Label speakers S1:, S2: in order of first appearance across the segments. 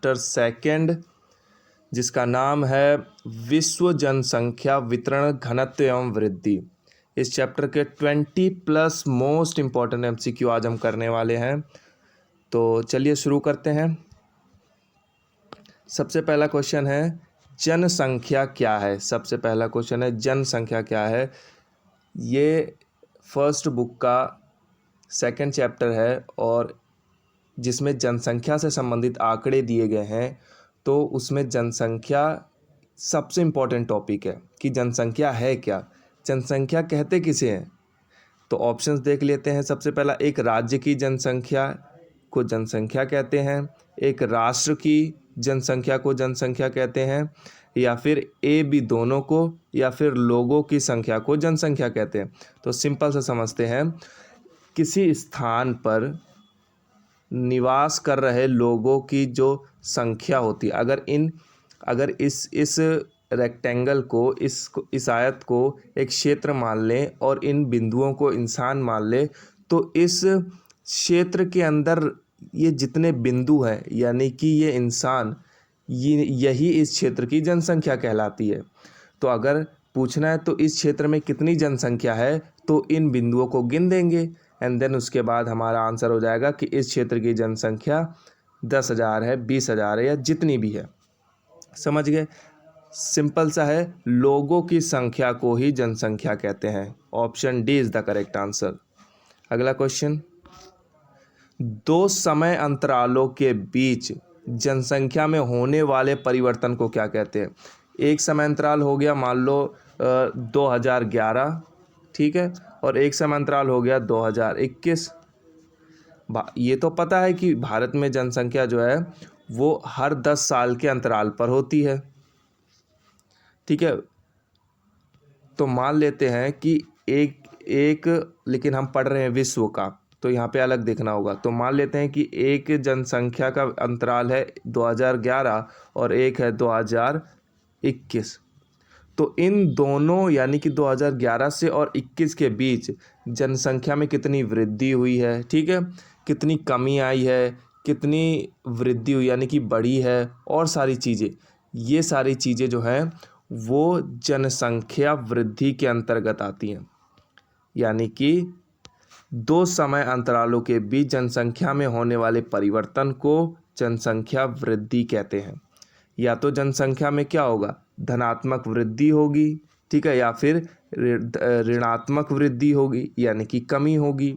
S1: Chapter second जिसका नाम है विश्व जनसंख्या वितरण घनत्व एवं वृद्धि। इस चैप्टर के 20+ मोस्ट इम्पॉर्टेंट MCQ आज हम करने वाले हैं। तो चलिए शुरू करते हैं। सबसे पहला क्वेश्चन है जनसंख्या क्या है। सबसे पहला क्वेश्चन है जनसंख्या क्या है। ये फर्स्ट बुक का सेकंड चैप्टर है और जिसमें जनसंख्या से संबंधित आंकड़े दिए गए हैं, तो उसमें जनसंख्या सबसे इम्पॉर्टेंट टॉपिक है कि जनसंख्या है क्या, जनसंख्या कहते किसे हैं। तो ऑप्शंस देख लेते हैं। सबसे पहला, एक राज्य की जनसंख्या को जनसंख्या कहते हैं, एक राष्ट्र की जनसंख्या को जनसंख्या कहते हैं, या फिर ए बी दोनों को, या फिर लोगों की संख्या को जनसंख्या कहते हैं। तो सिंपल से समझते हैं, किसी स्थान पर निवास कर रहे लोगों की जो संख्या होती है, अगर इस रेक्टेंगल को, इस आयत को एक क्षेत्र मान लें और इन बिंदुओं को इंसान मान लें, तो इस क्षेत्र के अंदर ये जितने बिंदु हैं यानी कि ये इंसान, यही इस क्षेत्र की जनसंख्या कहलाती है। तो अगर पूछना है तो इस क्षेत्र में कितनी जनसंख्या है, तो इन बिंदुओं को गिन देंगे एंड देन उसके बाद हमारा आंसर हो जाएगा कि इस क्षेत्र की जनसंख्या 10,000 है, 20,000 है, या जितनी भी है। समझ गए, सिंपल सा है। लोगों की संख्या को ही जनसंख्या कहते हैं। Option D is the correct answer. अगला क्वेश्चन, दो समय अंतरालों के बीच जनसंख्या में होने वाले परिवर्तन को क्या कहते हैं। एक समय अंतराल हो गया मान लो 2011, ठीक है, और एक समय अंतराल हो गया 2021। ये तो पता है कि भारत में जनसंख्या जो है वो हर 10 साल के अंतराल पर होती है, ठीक है। तो मान लेते हैं कि एक लेकिन हम पढ़ रहे हैं विश्व का, तो यहाँ पे अलग देखना होगा। तो मान लेते हैं कि एक जनसंख्या का अंतराल है 2011 और एक है 2021। तो इन दोनों यानी कि 2011 से और 21 के बीच जनसंख्या में कितनी वृद्धि हुई है, ठीक है, कितनी कमी आई है, कितनी वृद्धि हुई यानी कि बढ़ी है, और सारी चीज़ें, ये सारी चीज़ें जो हैं वो जनसंख्या वृद्धि के अंतर्गत आती हैं। यानी कि दो समय अंतरालों के बीच जनसंख्या में होने वाले परिवर्तन को जनसंख्या वृद्धि कहते हैं। या तो जनसंख्या में क्या होगा, धनात्मक वृद्धि होगी, ठीक है, या फिर ऋणात्मक वृद्धि होगी यानी कि कमी होगी,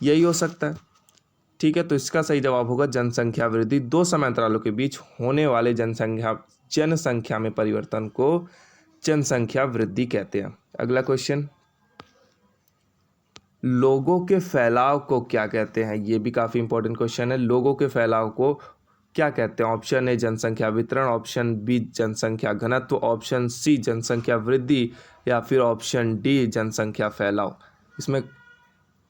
S1: यही हो सकता है, ठीक है। तो इसका सही जवाब होगा जनसंख्या वृद्धि। दो समय अंतरालों के बीच होने वाले जनसंख्या में परिवर्तन को जनसंख्या वृद्धि कहते हैं। अगला क्वेश्चन, लोगों के फैलाव को क्या कहते हैं। ये भी काफ़ी इंपॉर्टेंट क्वेश्चन है। लोगों के फैलाव को क्या कहते हैं। ऑप्शन ए जनसंख्या वितरण, ऑप्शन बी जनसंख्या घनत्व, ऑप्शन सी जनसंख्या वृद्धि, या फिर ऑप्शन डी जनसंख्या फैलाव। इसमें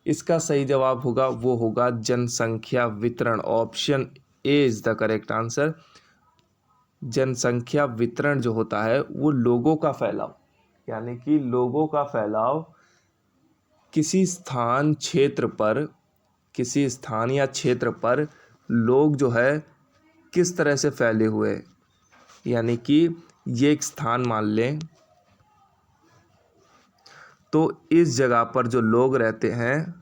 S1: इसका सही जवाब होगा वो होगा जनसंख्या वितरण। Option A is the correct answer. जनसंख्या वितरण जो होता है वो लोगों का फैलाव, यानी कि लोगों का फैलाव किसी स्थान या क्षेत्र पर लोग जो है किस तरह से फैले हुए हैं। यानी कि ये एक स्थान मान लें, तो इस जगह पर जो लोग रहते हैं,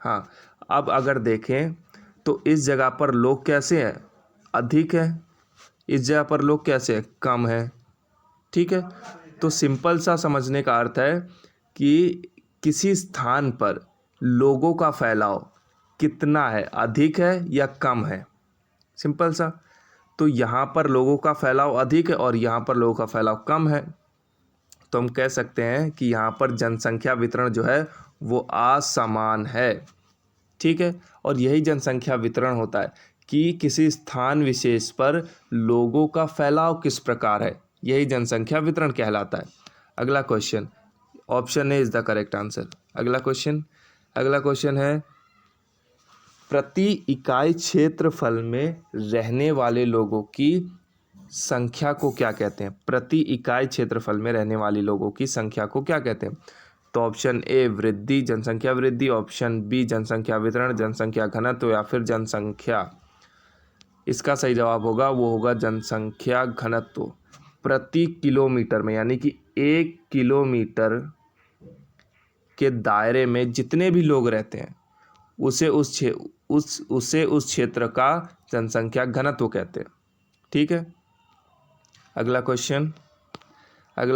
S1: हाँ, अब अगर देखें तो इस जगह पर लोग कैसे हैं, अधिक है, इस जगह पर लोग कैसे हैं, कम है, ठीक है। तो सिंपल सा समझने का अर्थ है कि किसी स्थान पर लोगों का फैलाव कितना है, अधिक है या कम है, सिंपल सा। तो यहाँ पर लोगों का फैलाव अधिक है और यहाँ पर लोगों का फैलाव कम है, तो हम कह सकते हैं कि यहाँ पर जनसंख्या वितरण जो है वो असमान है, ठीक है। और यही जनसंख्या वितरण होता है कि किसी स्थान विशेष पर लोगों का फैलाव किस प्रकार है, यही जनसंख्या वितरण कहलाता है। अगला question, option A is the correct answer. अगला क्वेश्चन है, प्रति इकाई क्षेत्रफल में रहने वाले लोगों की संख्या को क्या कहते हैं। प्रति इकाई क्षेत्रफल में रहने वाले लोगों की संख्या को क्या कहते हैं। तो ऑप्शन ए वृद्धि, जनसंख्या वृद्धि, ऑप्शन बी जनसंख्या वितरण, जनसंख्या घनत्व, या फिर जनसंख्या। इसका सही जवाब होगा वो होगा जनसंख्या घनत्व प्रति किलोमीटर में, यानी कि 1 किलोमीटर के दायरे में जितने भी लोग रहते हैं उसे उस क्षेत्र का जनसंख्या घनत्व कहते हैं। ठीक है, अगला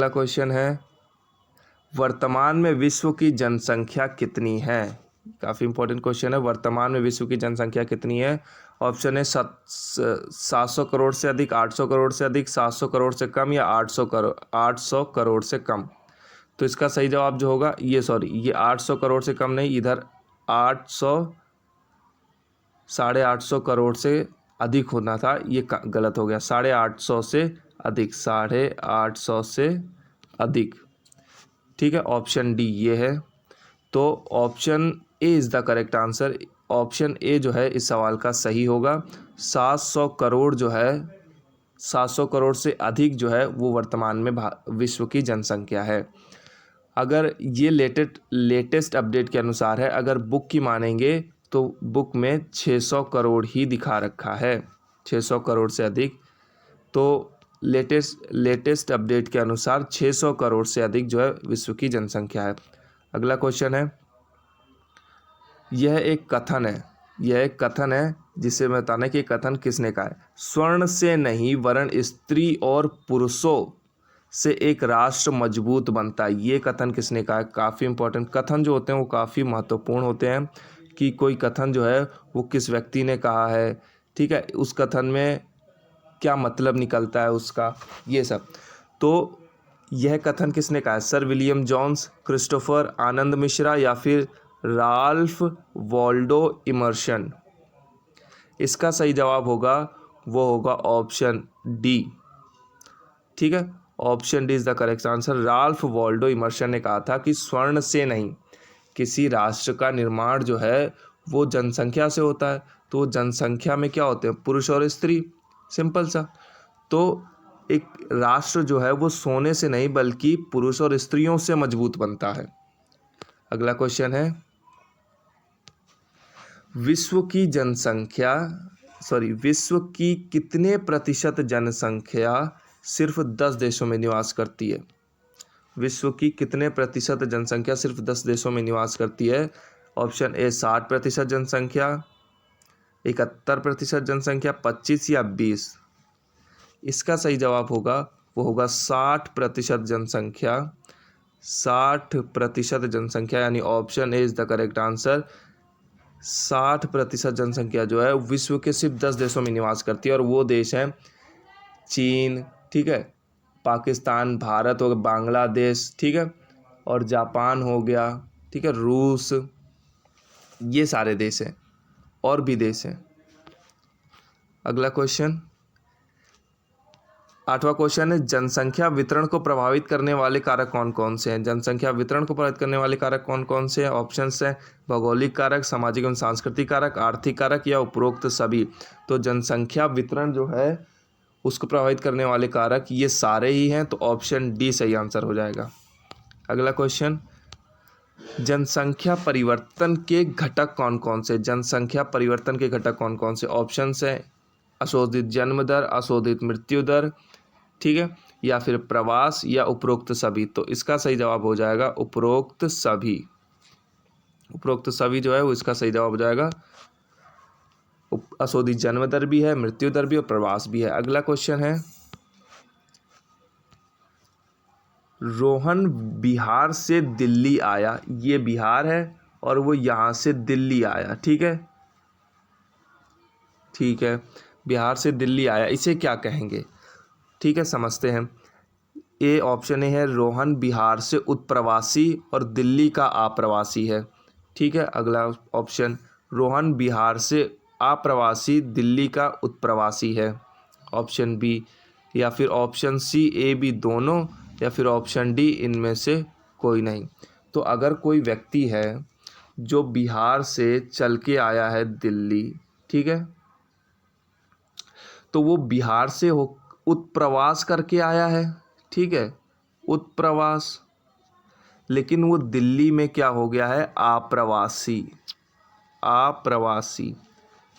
S1: क्वेश्चन है वर्तमान में विश्व की जनसंख्या कितनी है। काफ़ी इंपॉर्टेंट क्वेश्चन है, वर्तमान में विश्व की जनसंख्या कितनी है। ऑप्शन है 700 करोड़ से अधिक, 800 करोड़ से अधिक, 700 करोड़ से कम, या 800 करोड़ से कम। तो इसका सही जवाब जो होगा ये 800 करोड़ से कम नहीं, इधर 800 करोड़ से अधिक होना था, ये गलत हो गया। 850 से अधिक, 850 से अधिक। ठीक है, ऑप्शन डी ये है। तो option A is the correct answer. Option A जो है इस सवाल का सही होगा। 700 करोड़ जो है, 700 करोड़ से अधिक जो है वो वर्तमान में विश्व की जनसंख्या है। अगर ये लेटेस्ट अपडेट के अनुसार है, अगर बुक की मानेंगे तो बुक में 600 करोड़ ही दिखा रखा है, 600 करोड़ से अधिक। तो लेटेस्ट अपडेट के अनुसार 600 करोड़ से अधिक जो है विश्व की जनसंख्या है। अगला क्वेश्चन है, यह एक कथन है जिसे मैं बताना कि कथन किसने कहा है। स्वर्ण से नहीं वरन स्त्री और पुरुषों से एक राष्ट्र मजबूत बनता है। ये कथन किसने कहा है। काफ़ी इंपॉर्टेंट कथन जो होते हैं वो काफ़ी महत्वपूर्ण होते हैं कि कोई कथन जो है वो किस व्यक्ति ने कहा है। ठीक है, उस कथन में क्या मतलब निकलता है उसका, ये सब। तो यह कथन किसने कहा है। सर विलियम जोन्स, क्रिस्टोफर आनंद मिश्रा, या फिर राल्फ वॉल्डो इमर्सन। इसका सही जवाब होगा वो होगा ऑप्शन डी। ठीक है, option D is the correct answer. Ralph Waldo Emerson ने कहा था कि स्वर्ण से नहीं, किसी राष्ट्र का निर्माण जो है वो जनसंख्या से होता है। तो जनसंख्या में क्या होते हैं, पुरुष और स्त्री, सिंपल सा। तो एक राष्ट्र जो है वो सोने से नहीं बल्कि पुरुष और स्त्रियों से मजबूत बनता है। अगला क्वेश्चन है, विश्व की कितने प्रतिशत जनसंख्या सिर्फ 10 देशों में निवास करती है। विश्व की कितने प्रतिशत जनसंख्या सिर्फ 10 देशों में निवास करती है। ऑप्शन ए 60% जनसंख्या, 71% जनसंख्या, 25 या 20। इसका सही जवाब होगा वो होगा 60% जनसंख्या। 60% जनसंख्या, यानी option A is the correct answer. 60% जनसंख्या जो है विश्व के सिर्फ 10 देशों में निवास करती है, और वो देश हैं चीन, ठीक है, पाकिस्तान, भारत और बांग्लादेश, ठीक है, और जापान हो गया, ठीक है, रूस, ये सारे देश हैं, और भी देश हैं। अगला क्वेश्चन, 8वां क्वेश्चन है, जनसंख्या वितरण को प्रभावित करने वाले कारक कौन कौन से हैं। जनसंख्या वितरण को प्रभावित करने वाले कारक कौन कौन से हैं। ऑप्शंस हैं भौगोलिक कारक, सामाजिक एवं सांस्कृतिक कारक, आर्थिक कारक, या उपरोक्त सभी। तो जनसंख्या वितरण जो है उसको प्रभावित करने वाले कारक ये सारे ही हैं, तो ऑप्शन डी सही आंसर हो जाएगा। अगला क्वेश्चन, जनसंख्या परिवर्तन के घटक कौन कौन से। जनसंख्या परिवर्तन के घटक कौन कौन से। ऑप्शंस हैं अशोधित जन्म दर, अशोधित मृत्यु दर, ठीक है, या फिर प्रवास, या उपरोक्त सभी। तो इसका सही जवाब हो जाएगा उपरोक्त सभी। उपरोक्त सभी जो है वो इसका सही जवाब हो जाएगा। अशोधित जन्म दर भी है, मृत्यु दर भी और प्रवास भी है। अगला क्वेश्चन है, रोहन बिहार से दिल्ली आया। ये बिहार है और वो यहाँ से दिल्ली आया, ठीक है, ठीक है, बिहार से दिल्ली आया, इसे क्या कहेंगे। ठीक है, समझते हैं। ए ऑप्शन ए है, रोहन बिहार से उत्प्रवासी और दिल्ली का आप्रवासी है, ठीक है। अगला ऑप्शन, रोहन बिहार से आप्रवासी, दिल्ली का उत्प्रवासी है, ऑप्शन बी। या फिर ऑप्शन सी, ए बी दोनों, या फिर ऑप्शन डी इनमें से कोई नहीं। तो अगर कोई व्यक्ति है जो बिहार से चल के आया है दिल्ली, ठीक है, तो वो बिहार से उत्प्रवास करके आया है, ठीक है, उत्प्रवास। लेकिन वो दिल्ली में क्या हो गया है, आप्रवासी। आप्रवासी,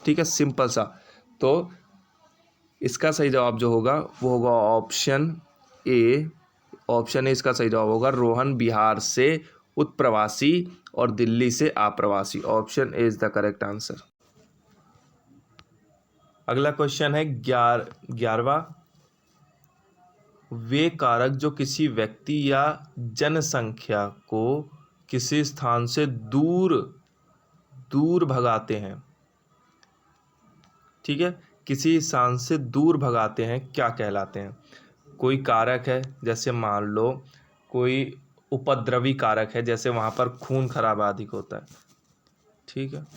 S1: ठीक है, सिंपल सा। तो इसका सही जवाब जो होगा वो होगा ऑप्शन ए। ऑप्शन ए इसका सही जवाब होगा, रोहन बिहार से उत्प्रवासी और दिल्ली से आप्रवासी। Option A is the correct answer. अगला क्वेश्चन है 11वां। वे कारक जो किसी व्यक्ति या जनसंख्या को किसी स्थान से दूर दूर भगाते हैं, ठीक है, किसी स्थान से दूर भगाते हैं, क्या कहलाते हैं? कोई कारक है, जैसे मान लो कोई उपद्रवी कारक है, जैसे वहाँ पर खून खराबा अधिक होता है, ठीक है,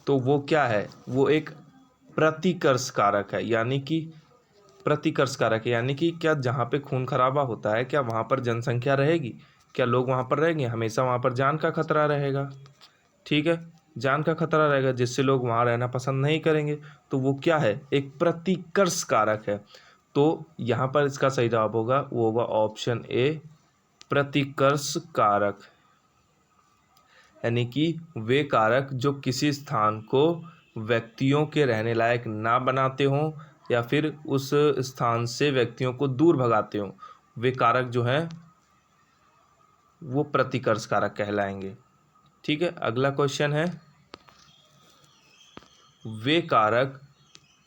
S1: तो वो क्या है, वो एक प्रतिकर्ष कारक है। यानी कि प्रतिकर्ष कारक है, यानी कि क्या जहाँ पे खून खराबा होता है, क्या वहाँ पर जनसंख्या रहेगी? क्या लोग वहाँ पर रहेंगे? हमेशा वहाँ पर जान का खतरा रहेगा, ठीक है, जान का खतरा रहेगा, जिससे लोग वहाँ रहना पसंद नहीं करेंगे। तो वो क्या है, एक प्रतिकर्ष कारक है। तो यहाँ पर इसका सही जवाब होगा वो होगा ऑप्शन ए, प्रतिकर्ष कारक। यानी कि वे कारक जो किसी स्थान को व्यक्तियों के रहने लायक ना बनाते हों या फिर उस स्थान से व्यक्तियों को दूर भगाते हों, वे कारक जो हैं वो प्रतिकर्ष कारक कहलाएंगे, ठीक है। अगला क्वेश्चन है वे कारक,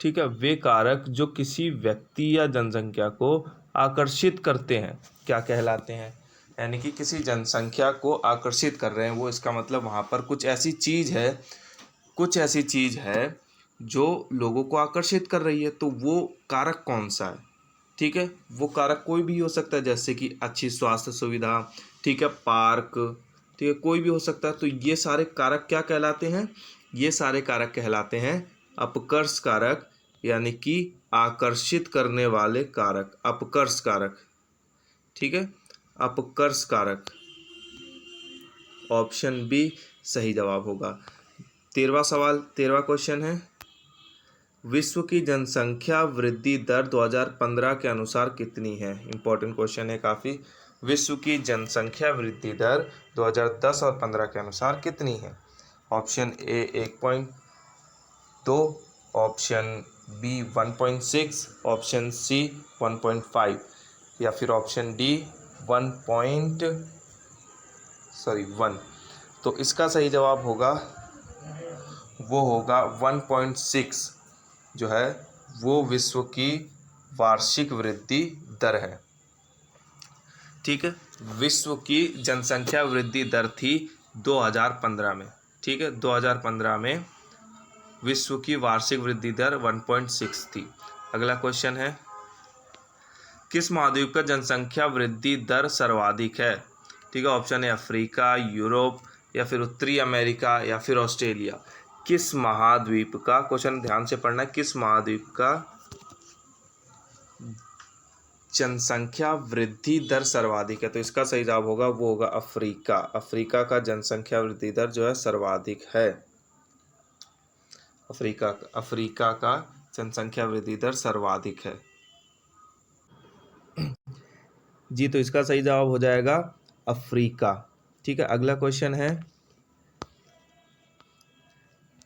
S1: ठीक है, वे कारक जो किसी व्यक्ति या जनसंख्या को आकर्षित करते हैं, क्या कहलाते हैं? यानी कि किसी जनसंख्या को आकर्षित कर रहे हैं, वो इसका मतलब वहाँ पर कुछ ऐसी चीज़ है, कुछ ऐसी चीज़ है जो लोगों को आकर्षित कर रही है। तो वो कारक कौन सा है? ठीक है, वो कारक कोई भी हो सकता है, जैसे कि अच्छी स्वास्थ्य सुविधा, ठीक है, पार्क, ठीक है, कोई भी हो सकता है। तो ये सारे कारक क्या कहलाते हैं? ये सारे कारक कहलाते हैं अपकर्ष कारक, यानी कि आकर्षित करने वाले कारक, अपकर्ष कारक, ठीक है, अपकर्ष कारक। ऑप्शन बी सही जवाब होगा। 13वां सवाल, 13वां क्वेश्चन है विश्व की जनसंख्या वृद्धि दर 2015 के अनुसार कितनी है? इंपॉर्टेंट क्वेश्चन है काफ़ी। विश्व की जनसंख्या वृद्धि दर 2010 और 15 के अनुसार कितनी है? Option A 1.2, option B 1.6, option C 1.5 या फिर ऑप्शन डी 1. तो इसका सही जवाब होगा वो होगा 1.6, जो है वो विश्व की वार्षिक वृद्धि दर है, ठीक है। विश्व की जनसंख्या वृद्धि दर थी 2015 में, ठीक है, 2015 में विश्व की वार्षिक वृद्धि दर 1.6 थी। अगला क्वेश्चन है किस महाद्वीप का जनसंख्या वृद्धि दर सर्वाधिक है? ठीक है, ऑप्शन है अफ्रीका, यूरोप या फिर उत्तरी अमेरिका या फिर ऑस्ट्रेलिया। किस महाद्वीप का, क्वेश्चन ध्यान से पढ़ना है, किस महाद्वीप का जनसंख्या वृद्धि दर सर्वाधिक है? तो इसका सही जवाब होगा वो होगा अफ्रीका। अफ्रीका का जनसंख्या वृद्धि दर जो है सर्वाधिक है। अफ्रीका का जनसंख्या वृद्धि दर सर्वाधिक है जी। तो इसका सही जवाब हो जाएगा अफ्रीका, ठीक है। अगला क्वेश्चन है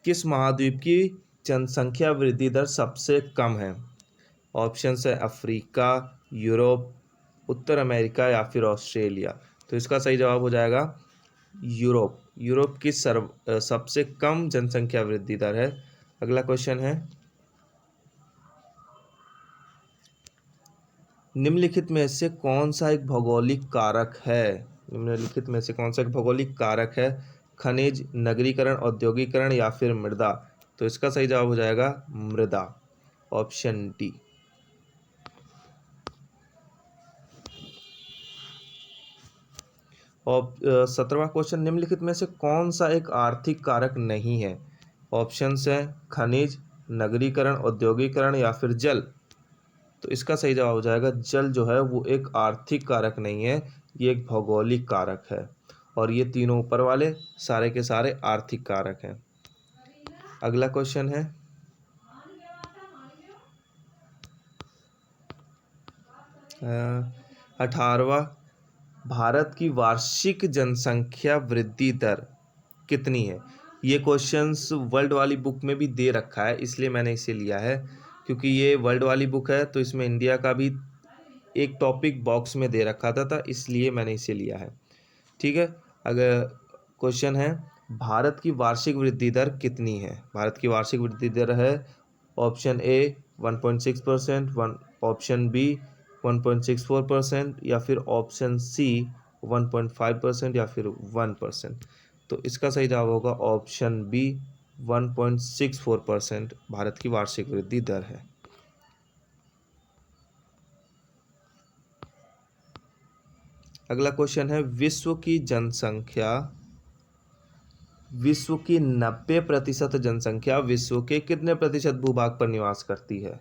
S1: किस महाद्वीप की जनसंख्या वृद्धि दर सबसे कम है? ऑप्शन है अफ्रीका, यूरोप, उत्तर अमेरिका या फिर ऑस्ट्रेलिया। तो इसका सही जवाब हो जाएगा यूरोप। यूरोप की सबसे कम जनसंख्या वृद्धि दर है। अगला क्वेश्चन है निम्नलिखित में से कौन सा एक भौगोलिक कारक है? निम्नलिखित में से कौन सा एक भौगोलिक कारक है? खनिज, नगरीकरण, औद्योगिकरण या फिर मृदा। तो इसका सही जवाब हो जाएगा मृदा, ऑप्शन डी। और 17वां क्वेश्चन निम्नलिखित में से कौन सा एक आर्थिक कारक नहीं है? ऑप्शन है खनिज, नगरीकरण, औद्योगिकरण या फिर जल। तो इसका सही जवाब हो जाएगा जल जो है वो एक आर्थिक कारक नहीं है, ये एक भौगोलिक कारक है। और ये तीनों ऊपर वाले सारे के सारे आर्थिक कारक हैं। अगला क्वेश्चन है 18वां भारत की वार्षिक जनसंख्या वृद्धि दर कितनी है? ये क्वेश्चंस वर्ल्ड वाली बुक में भी दे रखा है, इसलिए मैंने इसे लिया है, क्योंकि ये वर्ल्ड वाली बुक है तो इसमें इंडिया का भी एक टॉपिक बॉक्स में दे रखा था इसलिए मैंने इसे लिया है। ठीक है, अगर क्वेश्चन है भारत की वार्षिक वृद्धि दर कितनी है? भारत की वार्षिक वृद्धि दर है ऑप्शन ए 1.6%, ऑप्शन बी 1.64% या फिर ऑप्शन सी 1.5% या फिर 1%। तो इसका सही जवाब होगा ऑप्शन बी 1.64% भारत की वार्षिक वृद्धि दर है। अगला क्वेश्चन है विश्व की 90% जनसंख्या विश्व के कितने प्रतिशत भूभाग पर निवास करती है?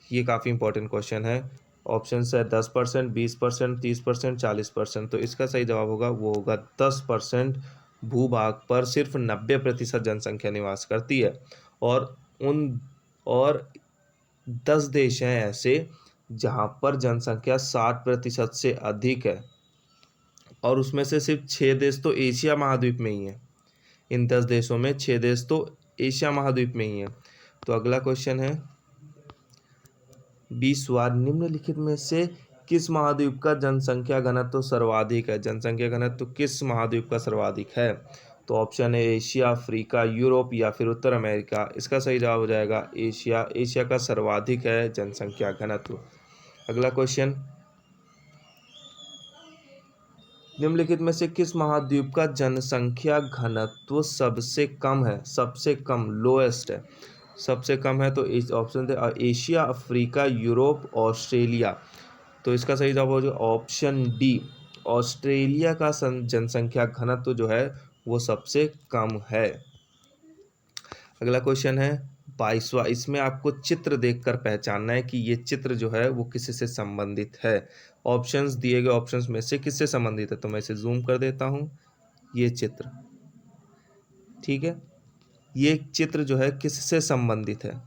S1: ये काफ़ी इंपॉर्टेंट क्वेश्चन है। ऑप्शन है 10%, 20%, 30%, 40%। तो इसका सही जवाब होगा वो होगा 10% भूभाग पर सिर्फ 90% जनसंख्या निवास करती है। और 10 देश हैं ऐसे जहाँ पर जनसंख्या 60% से अधिक है, और उसमें से सिर्फ 6 देश तो एशिया महाद्वीप में ही है। इन 10 देशों में 6 देश तो एशिया महाद्वीप में ही है। तो अगला क्वेश्चन है 20वां, निम्नलिखित में से किस महाद्वीप का जनसंख्या घनत्व सर्वाधिक है? जनसंख्या घनत्व किस महाद्वीप का सर्वाधिक है? तो ऑप्शन है एशिया, अफ्रीका, यूरोप या फिर उत्तर अमेरिका। इसका सही जवाब हो जाएगा एशिया। एशिया का सर्वाधिक है जनसंख्या घनत्व। अगला क्वेश्चन, निम्नलिखित में से किस महाद्वीप का जनसंख्या घनत्व सबसे कम है? सबसे कम, लोएस्ट है, सबसे कम है। तो इस ऑप्शन थे एशिया, अफ्रीका, यूरोप, ऑस्ट्रेलिया। तो इसका सही जवाब हो जाएगा ऑप्शन डी, ऑस्ट्रेलिया का जनसंख्या घनत्व जो है वो सबसे कम है। अगला क्वेश्चन है 22वां, इसमें आपको चित्र देखकर पहचानना है कि ये चित्र जो है वो किसी से संबंधित है। ऑप्शंस दिए गए ऑप्शंस में से किससे संबंधित है? तो मैं इसे जूम कर देता हूँ, ये चित्र, ठीक है, ये चित्र जो है किससे संबंधित है?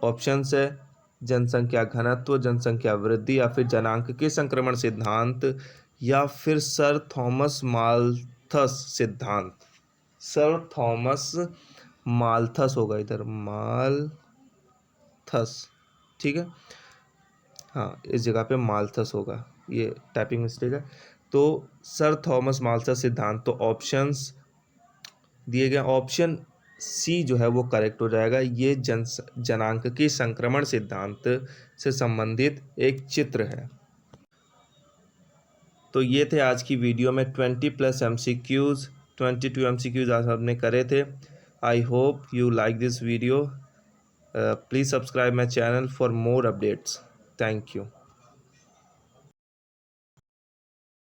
S1: ऑप्शंस है जनसंख्या घनत्व, जनसंख्या वृद्धि या फिर जनांक संक्रमण सिद्धांत या फिर सर थॉमस माल्थस सिद्धांत। सर थॉमस माल्थस होगा इधर, माल्थस, ठीक है, हाँ इस जगह पे माल्थस होगा, ये टाइपिंग मिस्टेक है। तो सर थॉमस माल्थस सिद्धांत। तो ऑप्शंस दिए गए, ऑप्शन सी जो है वो करेक्ट हो जाएगा। ये जनांक संक्रमण सिद्धांत से संबंधित एक चित्र है। तो ये थे आज की वीडियो में 20+ MCQs, 22 MCQs आज हमने करे थे। I hope you like this video. Please subscribe my channel for more updates. Thank you.